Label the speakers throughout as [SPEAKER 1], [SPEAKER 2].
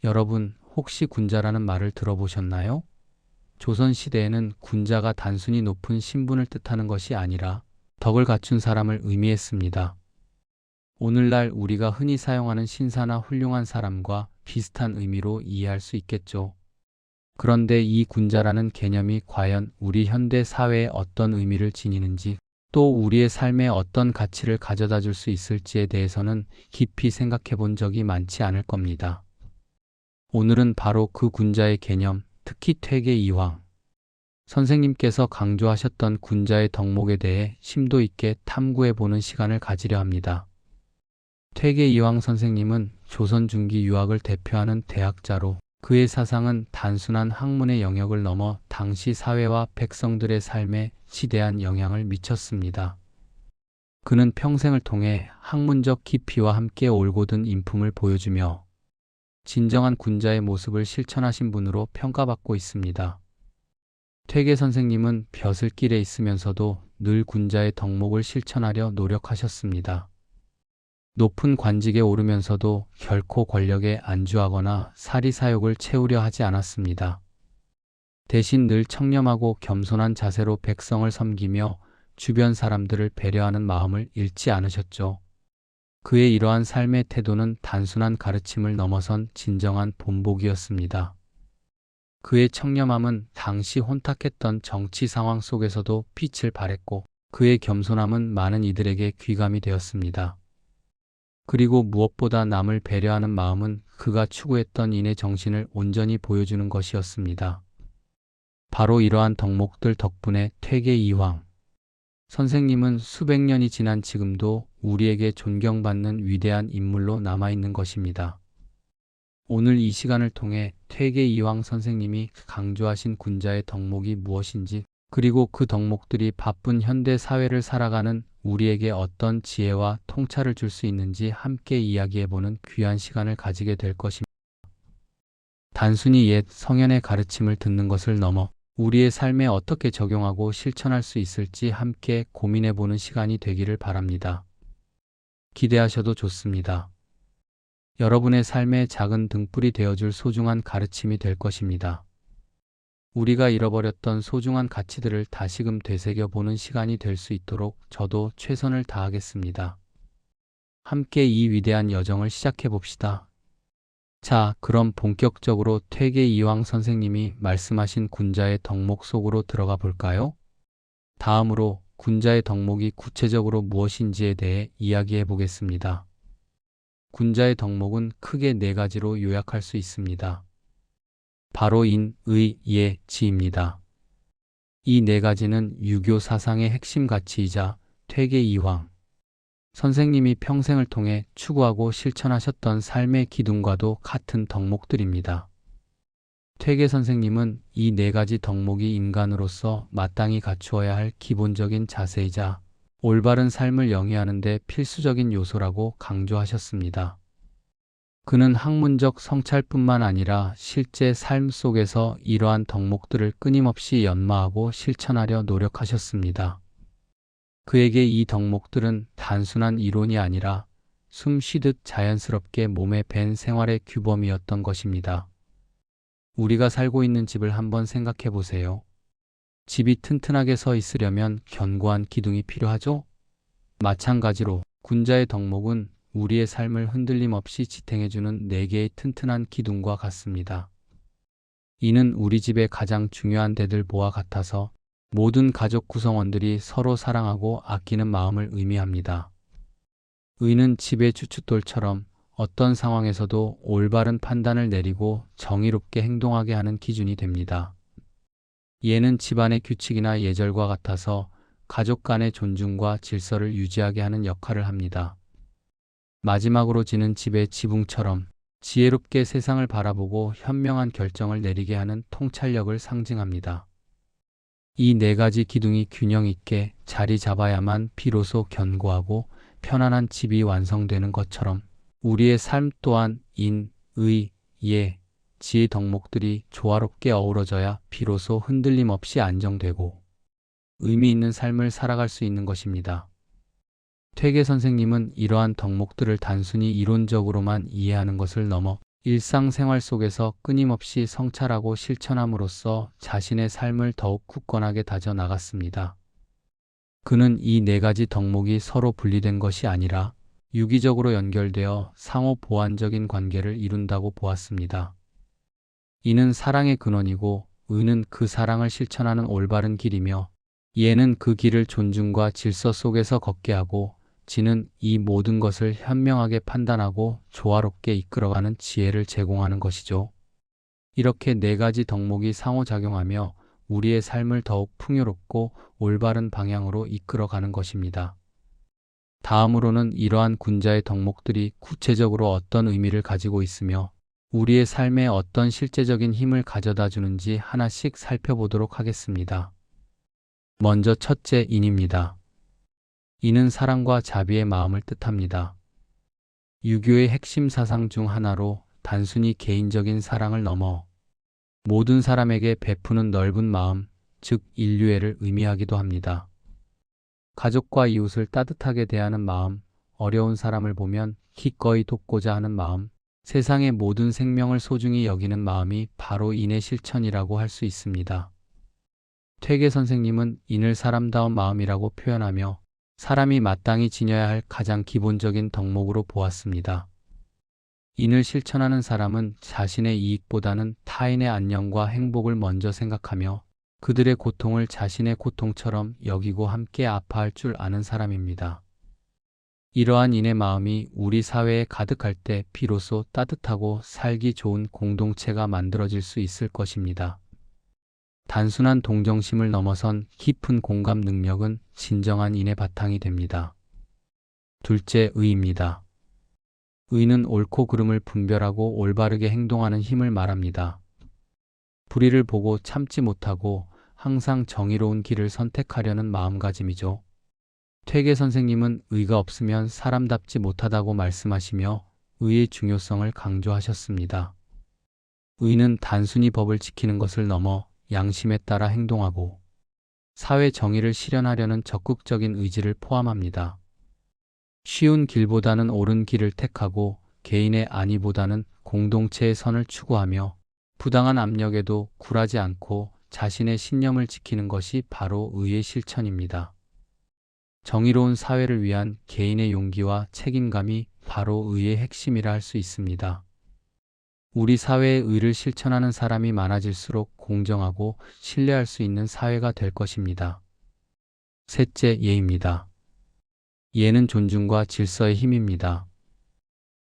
[SPEAKER 1] 여러분, 혹시 군자라는 말을 들어보셨나요? 조선시대에는 군자가 단순히 높은 신분을 뜻하는 것이 아니라 덕을 갖춘 사람을 의미했습니다. 오늘날 우리가 흔히 사용하는 신사나 훌륭한 사람과 비슷한 의미로 이해할 수 있겠죠. 그런데 이 군자라는 개념이 과연 우리 현대 사회에 어떤 의미를 지니는지, 또 우리의 삶에 어떤 가치를 가져다 줄 수 있을지에 대해서는 깊이 생각해 본 적이 많지 않을 겁니다. 오늘은 바로 그 군자의 개념, 특히 퇴계 이황, 선생님께서 강조하셨던 군자의 덕목에 대해 심도 있게 탐구해 보는 시간을 가지려 합니다. 퇴계 이황 선생님은 조선 중기 유학을 대표하는 대학자로 그의 사상은 단순한 학문의 영역을 넘어 당시 사회와 백성들의 삶에 지대한 영향을 미쳤습니다. 그는 평생을 통해 학문적 깊이와 함께 올곧은 인품을 보여주며 진정한 군자의 모습을 실천하신 분으로 평가받고 있습니다. 퇴계 선생님은 벼슬길에 있으면서도 늘 군자의 덕목을 실천하려 노력하셨습니다. 높은 관직에 오르면서도 결코 권력에 안주하거나 사리사욕을 채우려 하지 않았습니다. 대신 늘 청렴하고 겸손한 자세로 백성을 섬기며 주변 사람들을 배려하는 마음을 잃지 않으셨죠. 그의 이러한 삶의 태도는 단순한 가르침을 넘어선 진정한 본보기였습니다. 그의 청렴함은 당시 혼탁했던 정치 상황 속에서도 빛을 발했고, 그의 겸손함은 많은 이들에게 귀감이 되었습니다. 그리고 무엇보다 남을 배려하는 마음은 그가 추구했던 인의 정신을 온전히 보여주는 것이었습니다. 바로 이러한 덕목들 덕분에 퇴계 이황 선생님은 수백 년이 지난 지금도 우리에게 존경받는 위대한 인물로 남아있는 것입니다. 오늘 이 시간을 통해 퇴계 이황 선생님이 강조하신 군자의 덕목이 무엇인지, 그리고 그 덕목들이 바쁜 현대 사회를 살아가는 우리에게 어떤 지혜와 통찰을 줄 수 있는지 함께 이야기해보는 귀한 시간을 가지게 될 것입니다. 단순히 옛 성현의 가르침을 듣는 것을 넘어 우리의 삶에 어떻게 적용하고 실천할 수 있을지 함께 고민해보는 시간이 되기를 바랍니다. 기대하셔도 좋습니다. 여러분의 삶의 작은 등불이 되어줄 소중한 가르침이 될 것입니다. 우리가 잃어버렸던 소중한 가치들을 다시금 되새겨보는 시간이 될 수 있도록 저도 최선을 다하겠습니다. 함께 이 위대한 여정을 시작해봅시다. 자, 그럼 본격적으로 퇴계 이황 선생님이 말씀하신 군자의 덕목 속으로 들어가 볼까요? 다음으로 군자의 덕목이 구체적으로 무엇인지에 대해 이야기해 보겠습니다. 군자의 덕목은 크게 네 가지로 요약할 수 있습니다. 바로 인, 의, 예, 지입니다. 이 네 가지는 유교 사상의 핵심 가치이자 퇴계 이황 선생님이 평생을 통해 추구하고 실천하셨던 삶의 기둥과도 같은 덕목들입니다. 퇴계 선생님은 이 네 가지 덕목이 인간으로서 마땅히 갖추어야 할 기본적인 자세이자 올바른 삶을 영위하는 데 필수적인 요소라고 강조하셨습니다. 그는 학문적 성찰뿐만 아니라 실제 삶 속에서 이러한 덕목들을 끊임없이 연마하고 실천하려 노력하셨습니다. 그에게 이 덕목들은 단순한 이론이 아니라 숨 쉬듯 자연스럽게 몸에 밴 생활의 규범이었던 것입니다. 우리가 살고 있는 집을 한번 생각해 보세요. 집이 튼튼하게 서 있으려면 견고한 기둥이 필요하죠? 마찬가지로 군자의 덕목은 우리의 삶을 흔들림 없이 지탱해주는 네 개의 튼튼한 기둥과 같습니다. 이는 우리 집의 가장 중요한 대들보와 같아서 모든 가족 구성원들이 서로 사랑하고 아끼는 마음을 의미합니다. 의는 집의 주춧돌처럼 어떤 상황에서도 올바른 판단을 내리고 정의롭게 행동하게 하는 기준이 됩니다. 예는 집안의 규칙이나 예절과 같아서 가족 간의 존중과 질서를 유지하게 하는 역할을 합니다. 마지막으로 지는 집의 지붕처럼 지혜롭게 세상을 바라보고 현명한 결정을 내리게 하는 통찰력을 상징합니다. 이 네 가지 기둥이 균형 있게 자리 잡아야만 비로소 견고하고 편안한 집이 완성되는 것처럼 우리의 삶 또한 인, 의, 예, 지의 덕목들이 조화롭게 어우러져야 비로소 흔들림 없이 안정되고 의미 있는 삶을 살아갈 수 있는 것입니다. 퇴계 선생님은 이러한 덕목들을 단순히 이론적으로만 이해하는 것을 넘어 일상생활 속에서 끊임없이 성찰하고 실천함으로써 자신의 삶을 더욱 굳건하게 다져 나갔습니다. 그는 이 네 가지 덕목이 서로 분리된 것이 아니라 유기적으로 연결되어 상호 보완적인 관계를 이룬다고 보았습니다. 이는 사랑의 근원이고 의는 그 사랑을 실천하는 올바른 길이며 예는 그 길을 존중과 질서 속에서 걷게 하고 지는 이 모든 것을 현명하게 판단하고 조화롭게 이끌어가는 지혜를 제공하는 것이죠. 이렇게 네 가지 덕목이 상호작용하며 우리의 삶을 더욱 풍요롭고 올바른 방향으로 이끌어가는 것입니다. 다음으로는 이러한 군자의 덕목들이 구체적으로 어떤 의미를 가지고 있으며 우리의 삶에 어떤 실제적인 힘을 가져다 주는지 하나씩 살펴보도록 하겠습니다. 먼저 첫째, 인입니다. 이는 사랑과 자비의 마음을 뜻합니다. 유교의 핵심 사상 중 하나로 단순히 개인적인 사랑을 넘어 모든 사람에게 베푸는 넓은 마음, 즉 인류애를 의미하기도 합니다. 가족과 이웃을 따뜻하게 대하는 마음, 어려운 사람을 보면 기꺼이 돕고자 하는 마음, 세상의 모든 생명을 소중히 여기는 마음이 바로 인의 실천이라고 할 수 있습니다. 퇴계 선생님은 인을 사람다운 마음이라고 표현하며 사람이 마땅히 지녀야 할 가장 기본적인 덕목으로 보았습니다. 인을 실천하는 사람은 자신의 이익보다는 타인의 안녕과 행복을 먼저 생각하며 그들의 고통을 자신의 고통처럼 여기고 함께 아파할 줄 아는 사람입니다. 이러한 인의 마음이 우리 사회에 가득할 때 비로소 따뜻하고 살기 좋은 공동체가 만들어질 수 있을 것입니다. 단순한 동정심을 넘어선 깊은 공감 능력은 진정한 인의 바탕이 됩니다. 둘째, 의입니다. 의는 옳고 그름을 분별하고 올바르게 행동하는 힘을 말합니다. 불의를 보고 참지 못하고 항상 정의로운 길을 선택하려는 마음가짐이죠. 퇴계 선생님은 의가 없으면 사람답지 못하다고 말씀하시며 의의 중요성을 강조하셨습니다. 의는 단순히 법을 지키는 것을 넘어 양심에 따라 행동하고 사회 정의를 실현하려는 적극적인 의지를 포함합니다. 쉬운 길보다는 옳은 길을 택하고 개인의 안위보다는 공동체의 선을 추구하며 부당한 압력에도 굴하지 않고 자신의 신념을 지키는 것이 바로 의의 실천입니다. 정의로운 사회를 위한 개인의 용기와 책임감이 바로 의의 핵심이라 할 수 있습니다. 우리 사회에 의를 실천하는 사람이 많아질수록 공정하고 신뢰할 수 있는 사회가 될 것입니다. 셋째, 예입니다. 예는 존중과 질서의 힘입니다.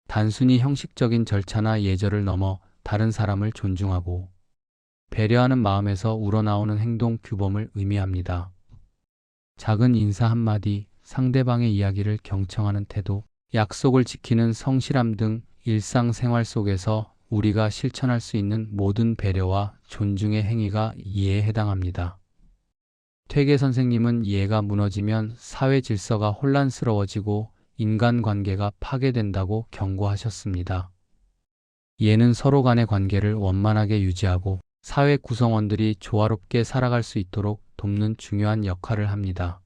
[SPEAKER 1] 단순히 형식적인 절차나 예절을 넘어 다른 사람을 존중하고 배려하는 마음에서 우러나오는 행동 규범을 의미합니다. 작은 인사 한마디, 상대방의 이야기를 경청하는 태도, 약속을 지키는 성실함 등 일상생활 속에서 우리가 실천할 수 있는 모든 배려와 존중의 행위가 예에 해당합니다. 퇴계 선생님은 예가 무너지면 사회 질서가 혼란스러워지고 인간관계가 파괴된다고 경고하셨습니다. 예는 서로 간의 관계를 원만하게 유지하고 사회 구성원들이 조화롭게 살아갈 수 있도록 돕는 중요한 역할을 합니다.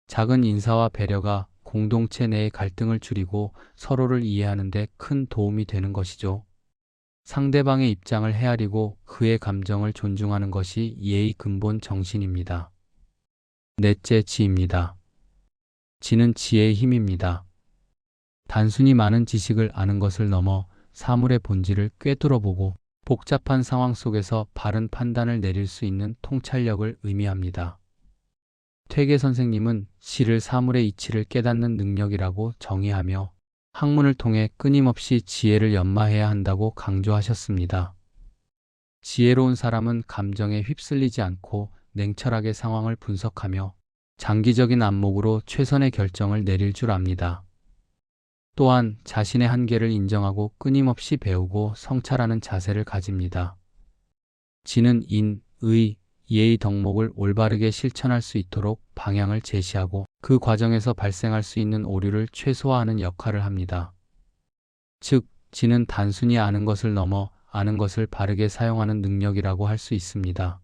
[SPEAKER 1] 작은 인사와 배려가 공동체 내의 갈등을 줄이고 서로를 이해하는 데 큰 도움이 되는 것이죠. 상대방의 입장을 헤아리고 그의 감정을 존중하는 것이 예의 근본 정신입니다. 넷째, 지입니다. 지는 지혜의 힘입니다. 단순히 많은 지식을 아는 것을 넘어 사물의 본질을 꿰뚫어보고 복잡한 상황 속에서 바른 판단을 내릴 수 있는 통찰력을 의미합니다. 퇴계 선생님은 지를 사물의 이치를 깨닫는 능력이라고 정의하며 학문을 통해 끊임없이 지혜를 연마해야 한다고 강조하셨습니다. 지혜로운 사람은 감정에 휩쓸리지 않고 냉철하게 상황을 분석하며 장기적인 안목으로 최선의 결정을 내릴 줄 압니다. 또한 자신의 한계를 인정하고 끊임없이 배우고 성찰하는 자세를 가집니다. 지는 인, 의, 예의 덕목을 올바르게 실천할 수 있도록 방향을 제시하고 그 과정에서 발생할 수 있는 오류를 최소화하는 역할을 합니다. 즉, 지는 단순히 아는 것을 넘어 아는 것을 바르게 사용하는 능력이라고 할 수 있습니다.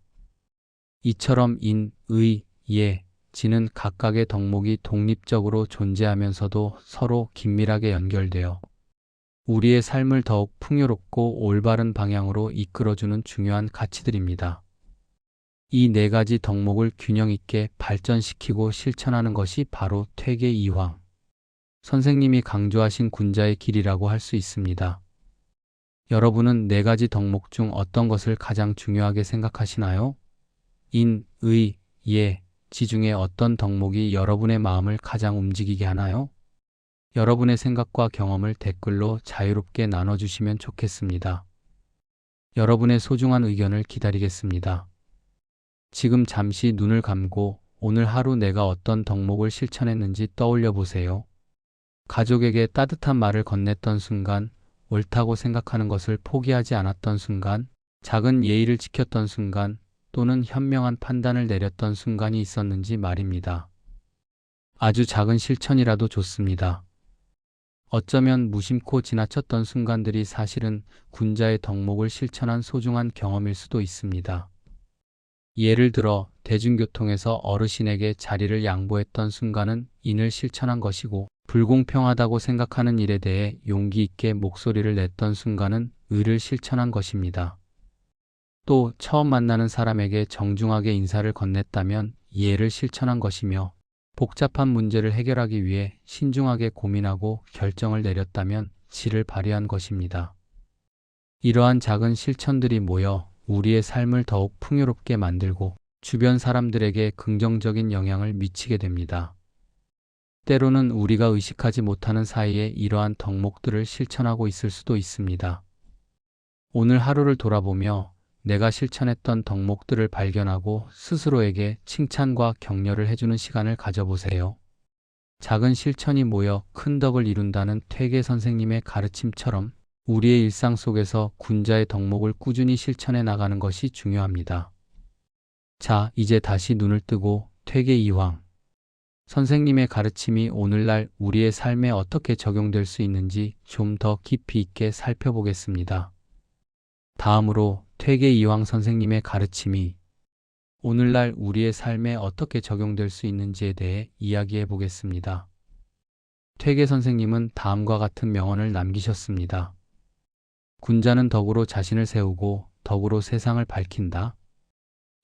[SPEAKER 1] 이처럼 인, 의, 예, 지는 각각의 덕목이 독립적으로 존재하면서도 서로 긴밀하게 연결되어 우리의 삶을 더욱 풍요롭고 올바른 방향으로 이끌어주는 중요한 가치들입니다. 이 네 가지 덕목을 균형 있게 발전시키고 실천하는 것이 바로 퇴계 이황 선생님이 강조하신 군자의 길이라고 할 수 있습니다. 여러분은 네 가지 덕목 중 어떤 것을 가장 중요하게 생각하시나요? 인, 의, 예, 지 중에 어떤 덕목이 여러분의 마음을 가장 움직이게 하나요? 여러분의 생각과 경험을 댓글로 자유롭게 나눠주시면 좋겠습니다. 여러분의 소중한 의견을 기다리겠습니다. 지금 잠시 눈을 감고 오늘 하루 내가 어떤 덕목을 실천했는지 떠올려 보세요. 가족에게 따뜻한 말을 건넸던 순간, 옳다고 생각하는 것을 포기하지 않았던 순간, 작은 예의를 지켰던 순간, 또는 현명한 판단을 내렸던 순간이 있었는지 말입니다. 아주 작은 실천이라도 좋습니다. 어쩌면 무심코 지나쳤던 순간들이 사실은 군자의 덕목을 실천한 소중한 경험일 수도 있습니다. 예를 들어 대중교통에서 어르신에게 자리를 양보했던 순간은 인을 실천한 것이고, 불공평하다고 생각하는 일에 대해 용기 있게 목소리를 냈던 순간은 의를 실천한 것입니다. 또 처음 만나는 사람에게 정중하게 인사를 건넸다면 예를 실천한 것이며, 복잡한 문제를 해결하기 위해 신중하게 고민하고 결정을 내렸다면 지를 발휘한 것입니다. 이러한 작은 실천들이 모여 우리의 삶을 더욱 풍요롭게 만들고 주변 사람들에게 긍정적인 영향을 미치게 됩니다. 때로는 우리가 의식하지 못하는 사이에 이러한 덕목들을 실천하고 있을 수도 있습니다. 오늘 하루를 돌아보며 내가 실천했던 덕목들을 발견하고 스스로에게 칭찬과 격려를 해주는 시간을 가져보세요. 작은 실천이 모여 큰 덕을 이룬다는 퇴계 선생님의 가르침처럼 우리의 일상 속에서 군자의 덕목을 꾸준히 실천해 나가는 것이 중요합니다. 자, 이제 다시 눈을 뜨고 퇴계 이황 선생님의 가르침이 오늘날 우리의 삶에 어떻게 적용될 수 있는지 좀 더 깊이 있게 살펴보겠습니다. 다음으로 퇴계 이황 선생님의 가르침이 오늘날 우리의 삶에 어떻게 적용될 수 있는지에 대해 이야기해 보겠습니다. 퇴계 선생님은 다음과 같은 명언을 남기셨습니다. 군자는 덕으로 자신을 세우고 덕으로 세상을 밝힌다.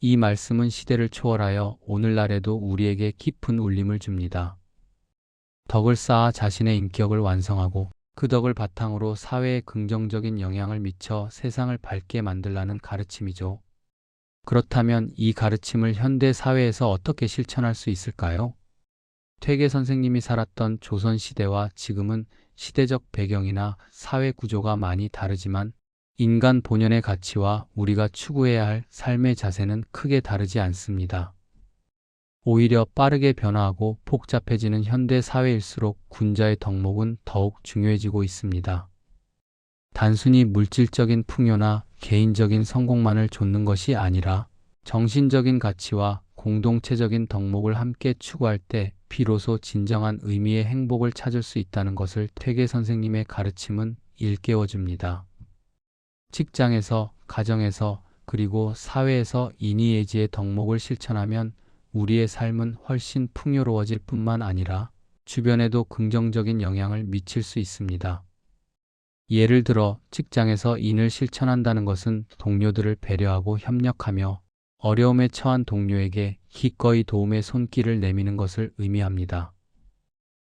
[SPEAKER 1] 이 말씀은 시대를 초월하여 오늘날에도 우리에게 깊은 울림을 줍니다. 덕을 쌓아 자신의 인격을 완성하고 그 덕을 바탕으로 사회에 긍정적인 영향을 미쳐 세상을 밝게 만들라는 가르침이죠. 그렇다면 이 가르침을 현대 사회에서 어떻게 실천할 수 있을까요? 퇴계 선생님이 살았던 조선시대와 지금은 시대적 배경이나 사회 구조가 많이 다르지만 인간 본연의 가치와 우리가 추구해야 할 삶의 자세는 크게 다르지 않습니다. 오히려 빠르게 변화하고 복잡해지는 현대 사회일수록 군자의 덕목은 더욱 중요해지고 있습니다. 단순히 물질적인 풍요나 개인적인 성공만을 좇는 것이 아니라 정신적인 가치와 공동체적인 덕목을 함께 추구할 때 비로소 진정한 의미의 행복을 찾을 수 있다는 것을 퇴계 선생님의 가르침은 일깨워줍니다. 직장에서, 가정에서, 그리고 사회에서 인의예지의 덕목을 실천하면 우리의 삶은 훨씬 풍요로워질 뿐만 아니라 주변에도 긍정적인 영향을 미칠 수 있습니다. 예를 들어 직장에서 인을 실천한다는 것은 동료들을 배려하고 협력하며 어려움에 처한 동료에게 기꺼이 도움의 손길을 내미는 것을 의미합니다.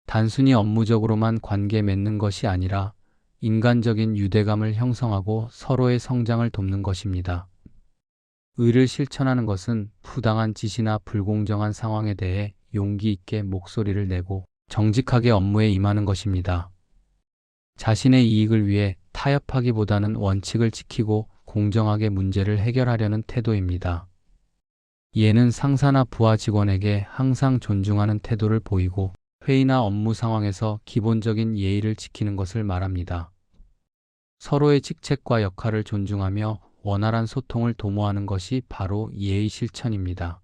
[SPEAKER 1] 단순히 업무적으로만 관계 맺는 것이 아니라 인간적인 유대감을 형성하고 서로의 성장을 돕는 것입니다. 의를 실천하는 것은 부당한 지시나 불공정한 상황에 대해 용기 있게 목소리를 내고 정직하게 업무에 임하는 것입니다. 자신의 이익을 위해 타협하기보다는 원칙을 지키고 공정하게 문제를 해결하려는 태도입니다. 예는 상사나 부하 직원에게 항상 존중하는 태도를 보이고 회의나 업무 상황에서 기본적인 예의를 지키는 것을 말합니다. 서로의 직책과 역할을 존중하며 원활한 소통을 도모하는 것이 바로 예의 실천입니다.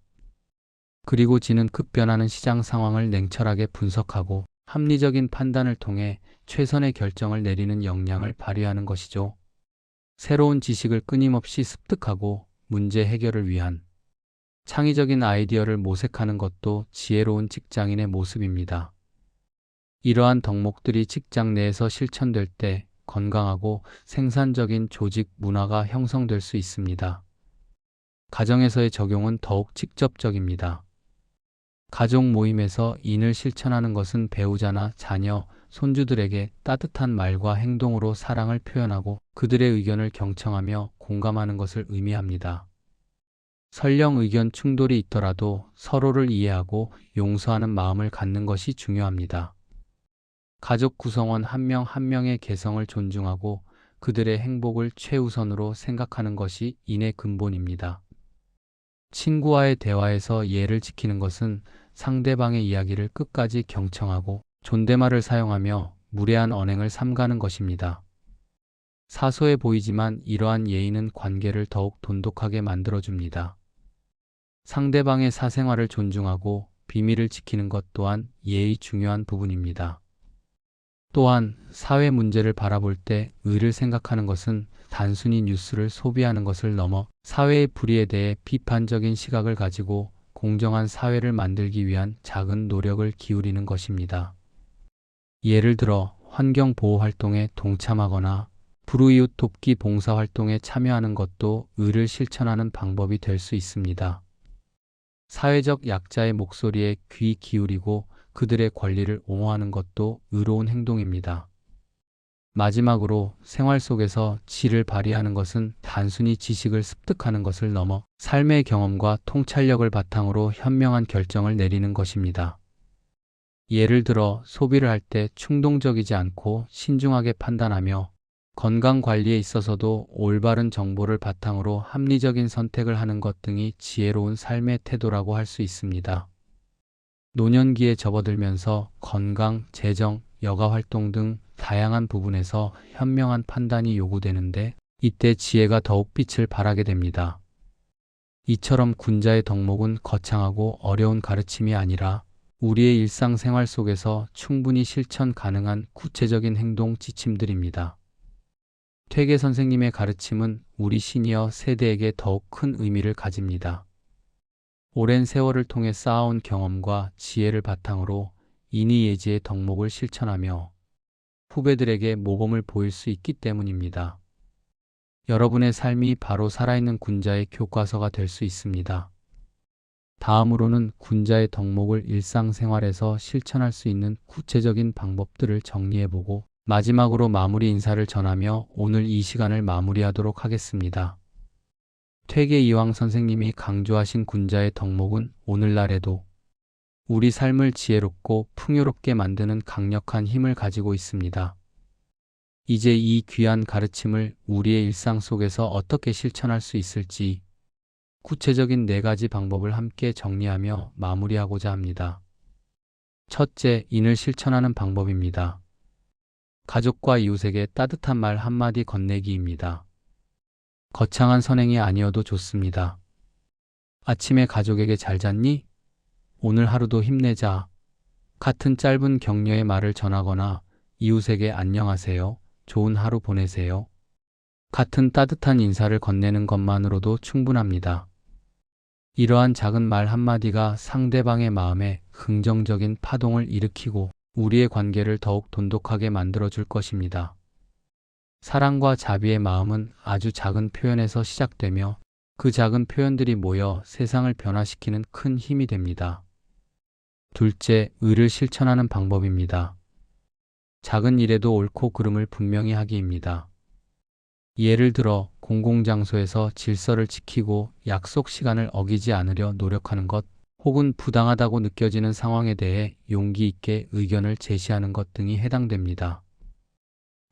[SPEAKER 1] 그리고 지는 급변하는 시장 상황을 냉철하게 분석하고 합리적인 판단을 통해 최선의 결정을 내리는 역량을 발휘하는 것이죠. 새로운 지식을 끊임없이 습득하고 문제 해결을 위한 창의적인 아이디어를 모색하는 것도 지혜로운 직장인의 모습입니다. 이러한 덕목들이 직장 내에서 실천될 때 건강하고 생산적인 조직 문화가 형성될 수 있습니다. 가정에서의 적용은 더욱 직접적입니다. 가족 모임에서 인을 실천하는 것은 배우자나 자녀, 손주들에게 따뜻한 말과 행동으로 사랑을 표현하고 그들의 의견을 경청하며 공감하는 것을 의미합니다. 설령 의견 충돌이 있더라도 서로를 이해하고 용서하는 마음을 갖는 것이 중요합니다. 가족 구성원 한 명 한 명의 개성을 존중하고 그들의 행복을 최우선으로 생각하는 것이 인의 근본입니다. 친구와의 대화에서 예를 지키는 것은 상대방의 이야기를 끝까지 경청하고 존댓말을 사용하며 무례한 언행을 삼가는 것입니다. 사소해 보이지만 이러한 예의는 관계를 더욱 돈독하게 만들어줍니다. 상대방의 사생활을 존중하고 비밀을 지키는 것 또한 예의 중요한 부분입니다. 또한 사회 문제를 바라볼 때 의를 생각하는 것은 단순히 뉴스를 소비하는 것을 넘어 사회의 불의에 대해 비판적인 시각을 가지고 공정한 사회를 만들기 위한 작은 노력을 기울이는 것입니다. 예를 들어 환경보호 활동에 동참하거나 불우이웃 돕기 봉사활동에 참여하는 것도 의를 실천하는 방법이 될 수 있습니다. 사회적 약자의 목소리에 귀 기울이고 그들의 권리를 옹호하는 것도 의로운 행동입니다. 마지막으로 생활 속에서 지를 발휘하는 것은 단순히 지식을 습득하는 것을 넘어 삶의 경험과 통찰력을 바탕으로 현명한 결정을 내리는 것입니다. 예를 들어 소비를 할 때 충동적이지 않고 신중하게 판단하며 건강 관리에 있어서도 올바른 정보를 바탕으로 합리적인 선택을 하는 것 등이 지혜로운 삶의 태도라고 할 수 있습니다. 노년기에 접어들면서 건강, 재정, 여가 활동 등 다양한 부분에서 현명한 판단이 요구되는데 이때 지혜가 더욱 빛을 발하게 됩니다. 이처럼 군자의 덕목은 거창하고 어려운 가르침이 아니라 우리의 일상생활 속에서 충분히 실천 가능한 구체적인 행동 지침들입니다. 퇴계 선생님의 가르침은 우리 시니어 세대에게 더욱 큰 의미를 가집니다. 오랜 세월을 통해 쌓아온 경험과 지혜를 바탕으로 인의예지의 덕목을 실천하며 후배들에게 모범을 보일 수 있기 때문입니다. 여러분의 삶이 바로 살아있는 군자의 교과서가 될 수 있습니다. 다음으로는 군자의 덕목을 일상생활에서 실천할 수 있는 구체적인 방법들을 정리해보고 마지막으로 마무리 인사를 전하며 오늘 이 시간을 마무리하도록 하겠습니다. 퇴계 이황 선생님이 강조하신 군자의 덕목은 오늘날에도 우리 삶을 지혜롭고 풍요롭게 만드는 강력한 힘을 가지고 있습니다. 이제 이 귀한 가르침을 우리의 일상 속에서 어떻게 실천할 수 있을지 구체적인 4가지 방법을 함께 정리하며 마무리하고자 합니다. 첫째, 인을 실천하는 방법입니다. 가족과 이웃에게 따뜻한 말 한마디 건네기입니다. 거창한 선행이 아니어도 좋습니다. 아침에 가족에게 잘 잤니? 오늘 하루도 힘내자. 같은 짧은 격려의 말을 전하거나 이웃에게 안녕하세요. 좋은 하루 보내세요. 같은 따뜻한 인사를 건네는 것만으로도 충분합니다. 이러한 작은 말 한마디가 상대방의 마음에 긍정적인 파동을 일으키고 우리의 관계를 더욱 돈독하게 만들어줄 것입니다. 사랑과 자비의 마음은 아주 작은 표현에서 시작되며 그 작은 표현들이 모여 세상을 변화시키는 큰 힘이 됩니다. 둘째, 의를 실천하는 방법입니다. 작은 일에도 옳고 그름을 분명히 하기입니다. 예를 들어 공공장소에서 질서를 지키고 약속 시간을 어기지 않으려 노력하는 것, 혹은 부당하다고 느껴지는 상황에 대해 용기 있게 의견을 제시하는 것 등이 해당됩니다.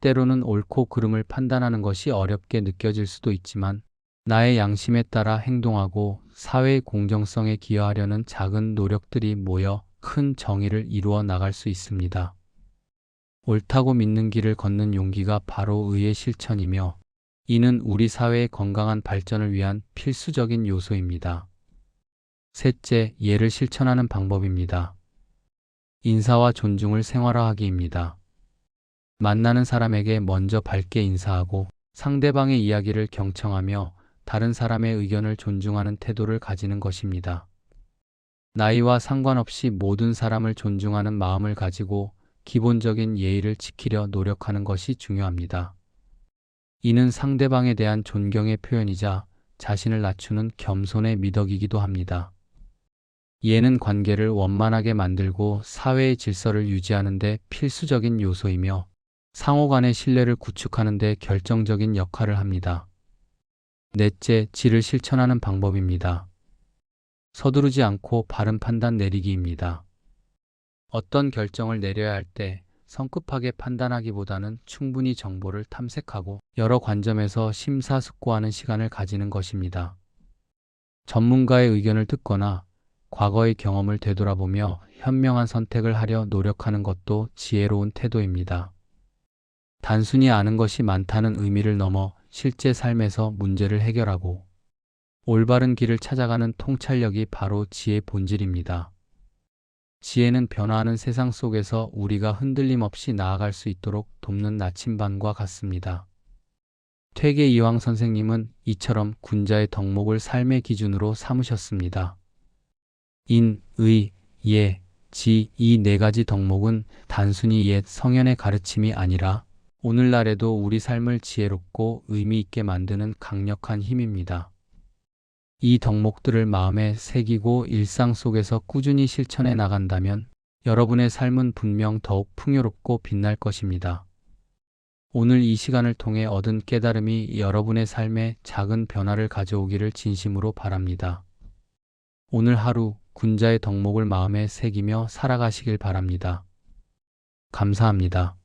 [SPEAKER 1] 때로는 옳고 그름을 판단하는 것이 어렵게 느껴질 수도 있지만 나의 양심에 따라 행동하고 사회의 공정성에 기여하려는 작은 노력들이 모여 큰 정의를 이루어 나갈 수 있습니다. 옳다고 믿는 길을 걷는 용기가 바로 의의 실천이며 이는 우리 사회의 건강한 발전을 위한 필수적인 요소입니다. 셋째, 예를 실천하는 방법입니다. 인사와 존중을 생활화하기입니다. 만나는 사람에게 먼저 밝게 인사하고 상대방의 이야기를 경청하며 다른 사람의 의견을 존중하는 태도를 가지는 것입니다. 나이와 상관없이 모든 사람을 존중하는 마음을 가지고 기본적인 예의를 지키려 노력하는 것이 중요합니다. 이는 상대방에 대한 존경의 표현이자 자신을 낮추는 겸손의 미덕이기도 합니다. 예는 관계를 원만하게 만들고 사회의 질서를 유지하는 데 필수적인 요소이며 상호 간의 신뢰를 구축하는 데 결정적인 역할을 합니다. 넷째, 지를 실천하는 방법입니다. 서두르지 않고 바른 판단 내리기입니다. 어떤 결정을 내려야 할 때 성급하게 판단하기보다는 충분히 정보를 탐색하고 여러 관점에서 심사숙고하는 시간을 가지는 것입니다. 전문가의 의견을 듣거나 과거의 경험을 되돌아보며 현명한 선택을 하려 노력하는 것도 지혜로운 태도입니다. 단순히 아는 것이 많다는 의미를 넘어 실제 삶에서 문제를 해결하고 올바른 길을 찾아가는 통찰력이 바로 지혜의 본질입니다. 지혜는 변화하는 세상 속에서 우리가 흔들림 없이 나아갈 수 있도록 돕는 나침반과 같습니다. 퇴계 이황 선생님은 이처럼 군자의 덕목을 삶의 기준으로 삼으셨습니다. 인, 의, 예, 지 이 네 가지 덕목은 단순히 옛 성현의 가르침이 아니라 오늘날에도 우리 삶을 지혜롭고 의미 있게 만드는 강력한 힘입니다. 이 덕목들을 마음에 새기고 일상 속에서 꾸준히 실천해 나간다면 여러분의 삶은 분명 더욱 풍요롭고 빛날 것입니다. 오늘 이 시간을 통해 얻은 깨달음이 여러분의 삶에 작은 변화를 가져오기를 진심으로 바랍니다. 오늘 하루 군자의 덕목을 마음에 새기며 살아가시길 바랍니다. 감사합니다.